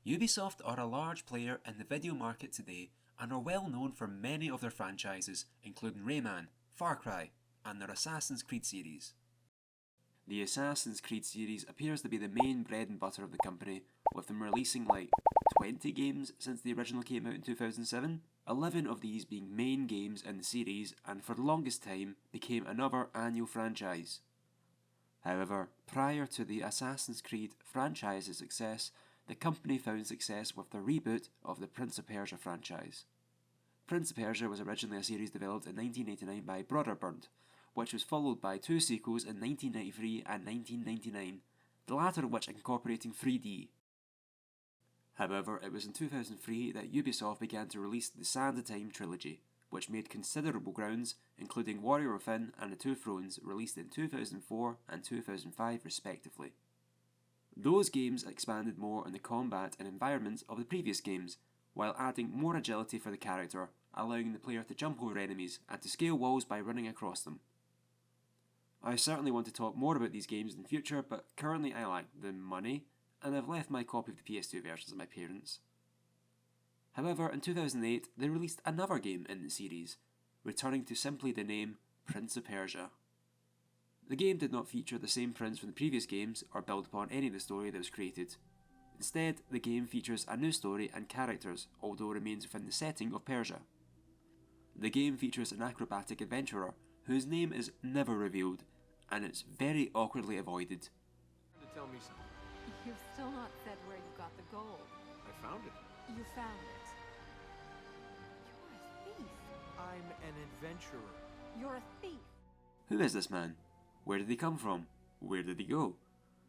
Ubisoft are a large player in the video market today and are well known for many of their franchises, including Rayman, Far Cry, and their Assassin's Creed series. The Assassin's Creed series appears to be the main bread and butter of the company, with them releasing like 20 games since the original came out in 2007, 11 of these being main games in the series and for the longest time became another annual franchise. However, prior to the Assassin's Creed franchise's success, the company found success with the reboot of the Prince of Persia franchise. Prince of Persia was originally a series developed in 1989 by Broderbund, which was followed by two sequels in 1993 and 1999, the latter of which incorporating 3D. However, it was in 2003 that Ubisoft began to release the Sand of Time trilogy, which made considerable grounds, including Warrior Within and The Two Thrones, released in 2004 and 2005 respectively. Those games expanded more on the combat and environment of the previous games, while adding more agility for the character, allowing the player to jump over enemies and to scale walls by running across them. I certainly want to talk more about these games in the future, but currently I lack the money, and I've left my copy of the PS2 versions at my parents'. However, in 2008 they released another game in the series, returning to simply the name Prince of Persia. The game did not feature the same prince from the previous games or build upon any of the story that was created. Instead, the game features a new story and characters, although remains within the setting of Persia. The game features an acrobatic adventurer whose name is never revealed, and it's very awkwardly avoided. Tell me something. You've still not said where you got the gold. I found it. You found it. You're a thief. I'm an adventurer. You're a thief. Who is this man? Where did he come from? Where did he go?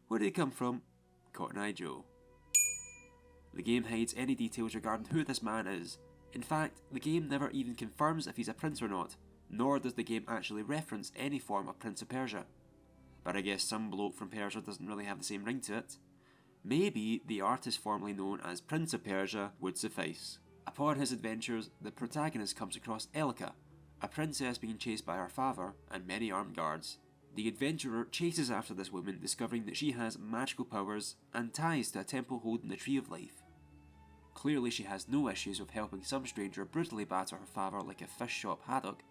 Where did he come from? Cotton Eye Joe. The game hides any details regarding who this man is. In fact, the game never even confirms if he's a prince or not, nor does the game actually reference any form of Prince of Persia. But I guess some bloke from Persia doesn't really have the same ring to it. Maybe the artist formerly known as Prince of Persia would suffice. Upon his adventures, the protagonist comes across Elika, a princess being chased by her father and many armed guards. The adventurer chases after this woman, discovering that she has magical powers and ties to a temple holding the Tree of Life. Clearly she has no issues with helping some stranger brutally batter her father like a fish shop haddock,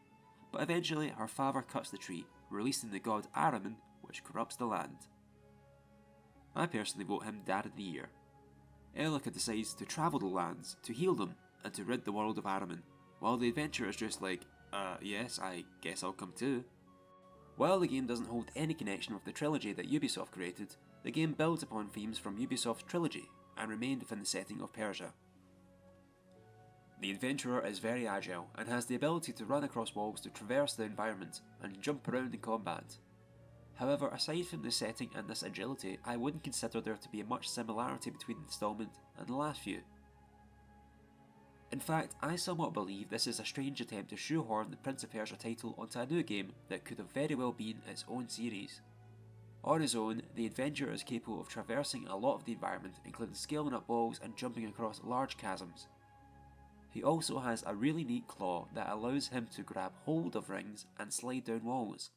but eventually her father cuts the tree, releasing the god Ahriman, which corrupts the land. I personally vote him Dad of the Year. Elika decides to travel the lands, to heal them, and to rid the world of Ahriman, while the adventurer is just like, yes, I guess I'll come too. While the game doesn't hold any connection with the trilogy that Ubisoft created, the game builds upon themes from Ubisoft's trilogy and remained within the setting of Persia. The adventurer is very agile and has the ability to run across walls to traverse the environment and jump around in combat. However, aside from the setting and this agility, I wouldn't consider there to be much similarity between the installment and the last few. In fact, I somewhat believe this is a strange attempt to shoehorn the Prince of Persia title onto a new game that could have very well been its own series. On his own, the adventurer is capable of traversing a lot of the environment, including scaling up walls and jumping across large chasms. He also has a really neat claw that allows him to grab hold of rings and slide down walls.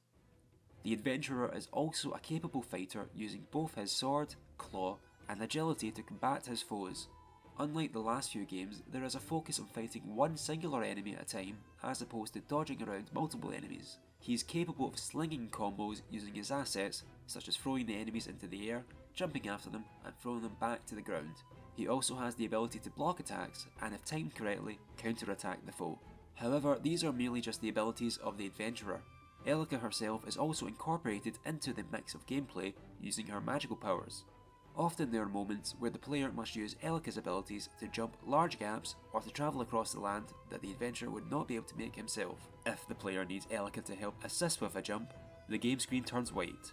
The adventurer is also a capable fighter, using both his sword, claw, and agility to combat his foes. Unlike the last few games, there is a focus on fighting one singular enemy at a time, as opposed to dodging around multiple enemies. He is capable of slinging combos using his assets, such as throwing the enemies into the air, jumping after them, and throwing them back to the ground. He also has the ability to block attacks, and if timed correctly, counter-attack the foe. However, these are merely just the abilities of the adventurer. Elika herself is also incorporated into the mix of gameplay using her magical powers. Often there are moments where the player must use Elika's abilities to jump large gaps or to travel across the land that the adventurer would not be able to make himself. If the player needs Elika to help assist with a jump, the game screen turns white.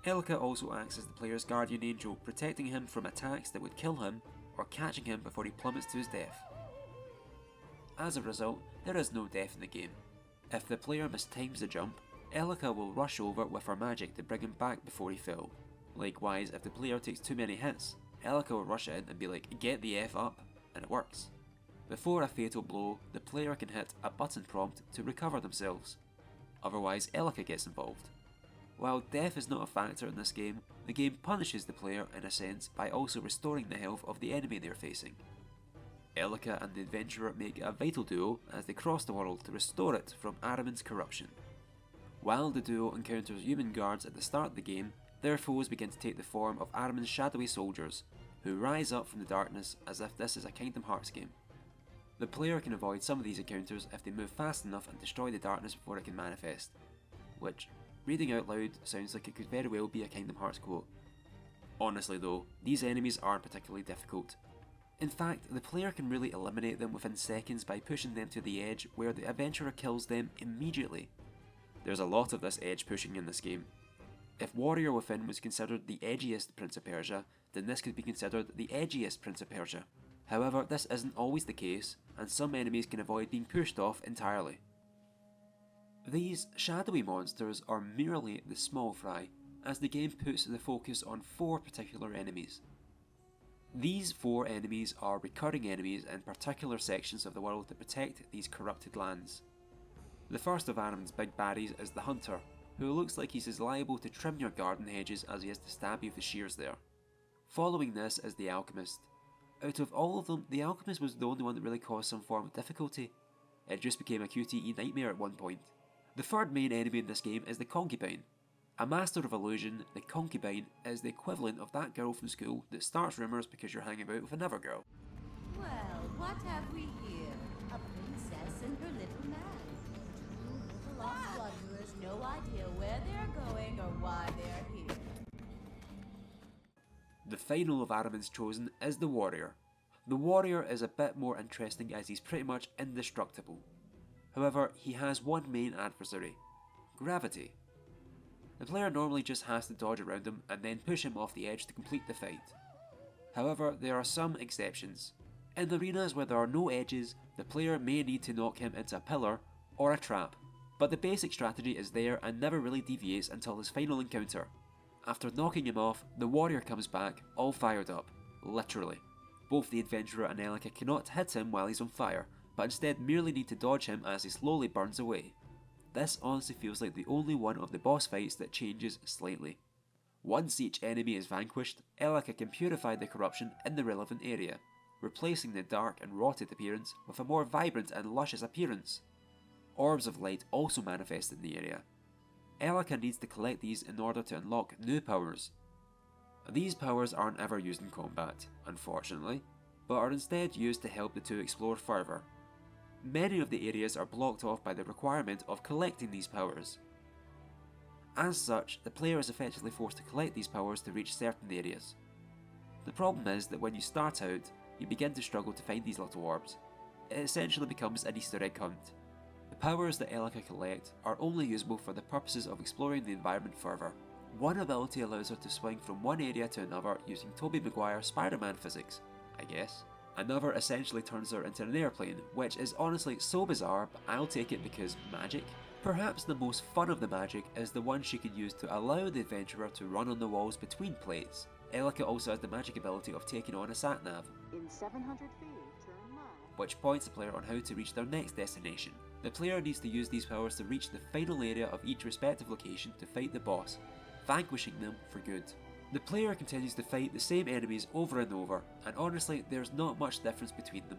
Elika also acts as the player's guardian angel, protecting him from attacks that would kill him or catching him before he plummets to his death. As a result, there is no death in the game. If the player mistimes the jump, Elika will rush over with her magic to bring him back before he fell. Likewise, if the player takes too many hits, Elika will rush in and be like, "Get the F up," and it works. Before a fatal blow, the player can hit a button prompt to recover themselves. Otherwise, Elika gets involved. While death is not a factor in this game, the game punishes the player in a sense by also restoring the health of the enemy they are facing. Elika and the adventurer make a vital duo as they cross the world to restore it from Ahriman's corruption. While the duo encounters human guards at the start of the game, their foes begin to take the form of Ahriman's shadowy soldiers, who rise up from the darkness as if this is a Kingdom Hearts game. The player can avoid some of these encounters if they move fast enough and destroy the darkness before it can manifest, which, reading out loud, sounds like it could very well be a Kingdom Hearts quote. Honestly though, these enemies aren't particularly difficult. In fact, the player can really eliminate them within seconds by pushing them to the edge where the adventurer kills them immediately. There's a lot of this edge pushing in this game. If Warrior Within was considered the edgiest Prince of Persia, then this could be considered the edgiest Prince of Persia. However, this isn't always the case, and some enemies can avoid being pushed off entirely. These shadowy monsters are merely the small fry, as the game puts the focus on 4 particular enemies. These 4 enemies are recurring enemies in particular sections of the world that protect these corrupted lands. The first of Ahriman's big baddies is the Hunter, who looks like he's as liable to trim your garden hedges as he is to stab you with the shears there. Following this is the Alchemist. Out of all of them, the Alchemist was the only one that really caused some form of difficulty. It just became a QTE nightmare at one point. The third main enemy in this game is the Concubine. A master of illusion, the Concubine is the equivalent of that girl from school that starts rumours because you're hanging out with another girl. Well, what have we here? A princess and her little man. The lost wanderers no idea where they're going or why they're here. The final of Ahriman's chosen is the Warrior. The Warrior is a bit more interesting as he's pretty much indestructible. However, he has one main adversary: gravity. The player normally just has to dodge around him and then push him off the edge to complete the fight. However, there are some exceptions. In arenas where there are no edges, the player may need to knock him into a pillar or a trap, but the basic strategy is there and never really deviates until his final encounter. After knocking him off, the Warrior comes back, all fired up, literally. Both the adventurer and Elika cannot hit him while he's on fire, but instead merely need to dodge him as he slowly burns away. This honestly feels like the only one of the boss fights that changes slightly. Once each enemy is vanquished, Elika can purify the corruption in the relevant area, replacing the dark and rotted appearance with a more vibrant and luscious appearance. Orbs of light also manifest in the area. Elika needs to collect these in order to unlock new powers. These powers aren't ever used in combat, unfortunately, but are instead used to help the two explore further. Many of the areas are blocked off by the requirement of collecting these powers. As such, the player is effectively forced to collect these powers to reach certain areas. The problem is that when you start out, you begin to struggle to find these little orbs. It essentially becomes an Easter egg hunt. The powers that Elika collect are only usable for the purposes of exploring the environment further. One ability allows her to swing from one area to another using Tobey Maguire's Spider-Man physics, I guess. Another essentially turns her into an airplane, which is honestly so bizarre, but I'll take it because magic. Perhaps the most fun of the magic is the one she can use to allow the adventurer to run on the walls between plates. Elika also has the magic ability of taking on a sat-nav, In 700 feet, turn left. which points the player on how to reach their next destination. The player needs to use these powers to reach the final area of each respective location to fight the boss, vanquishing them for good. The player continues to fight the same enemies over and over, and honestly there's not much difference between them.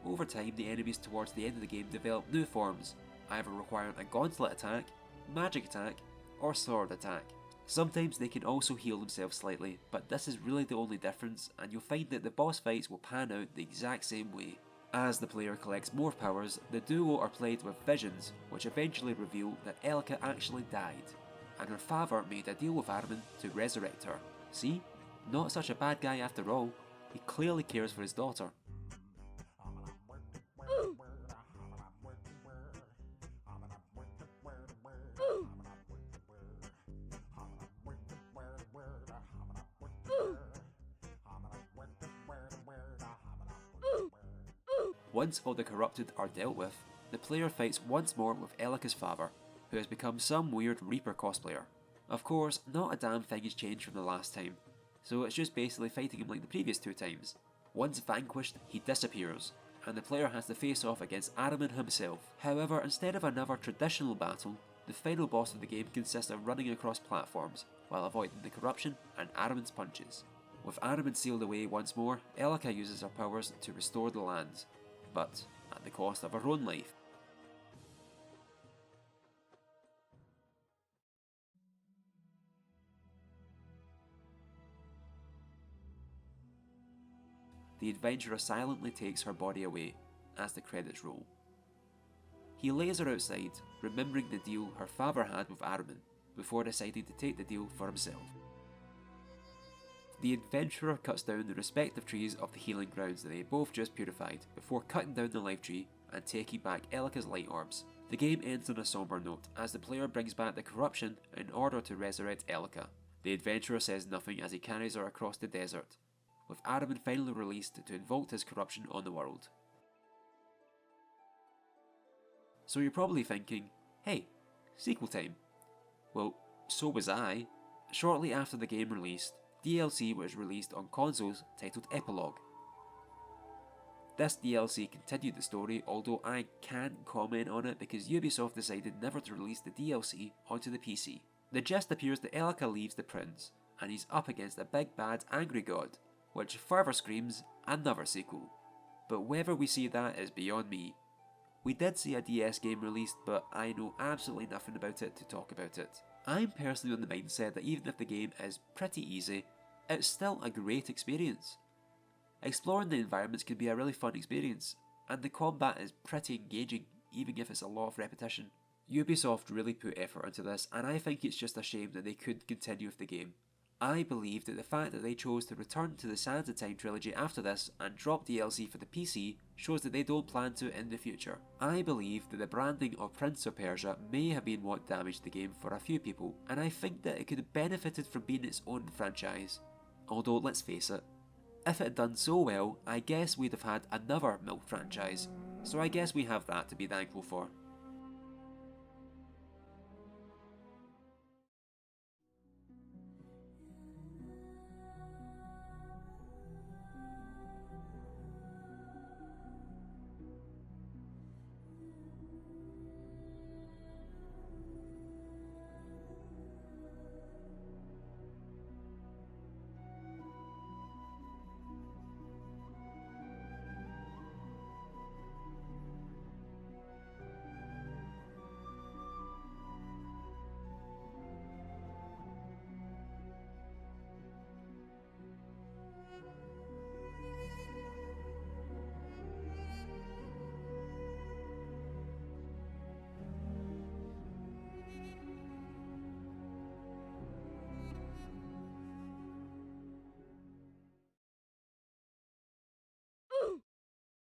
Over time, the enemies towards the end of the game develop new forms, either requiring a gauntlet attack, magic attack, or sword attack. Sometimes they can also heal themselves slightly, but this is really the only difference, and you'll find that the boss fights will pan out the exact same way. As the player collects more powers, the duo are played with visions, which eventually reveal that Elika actually died, and her father made a deal with Ahriman to resurrect her. See? Not such a bad guy after all. He clearly cares for his daughter. Once all the corrupted are dealt with, the player fights once more with Elika's father, who has become some weird Reaper cosplayer. Of course, not a damn thing has changed from the last time, so it's just basically fighting him like the previous 2 times. Once vanquished, he disappears, and the player has to face off against Ahriman himself. However, instead of another traditional battle, The final boss of the game consists of running across platforms while avoiding the corruption and Ahriman's punches. With Ahriman sealed away once more, Elika uses her powers to restore the lands, but at the cost of her own life. The adventurer silently takes her body away as the credits roll. He lays her outside, remembering the deal her father had with Ahriman, before deciding to take the deal for himself. The adventurer cuts down the respective trees of the healing grounds that they both just purified, before cutting down the life tree and taking back Elika's light orbs. The game ends on a somber note as the player brings back the corruption in order to resurrect Elika. The adventurer says nothing as he carries her across the desert, with Ahriman finally released to invoke his corruption on the world. So you're probably thinking, hey, sequel time. Well, so was I. Shortly after the game released, DLC was released on consoles titled Epilogue. This DLC continued the story, although I can't comment on it because Ubisoft decided never to release the DLC onto the PC. The gist appears that Elika leaves the prince, and he's up against a big bad angry god, which further screams another sequel. But whether we see that is beyond me. We did see a DS game released, but I know absolutely nothing about it to talk about it. I'm personally on the mindset that even if the game is pretty easy, it's still a great experience. Exploring the environments can be a really fun experience, and the combat is pretty engaging, even if it's a lot of repetition. Ubisoft really put effort into this, and I think it's just a shame that they couldn't continue with the game. I believe that the fact that they chose to return to the Sands of Time trilogy after this and drop DLC for the PC shows that they don't plan to in the future. I believe that the branding of Prince of Persia may have been what damaged the game for a few people, and I think that it could have benefited from being its own franchise. Although, let's face it, if it had done so well, I guess we'd have had another milk franchise, so I guess we have that to be thankful for.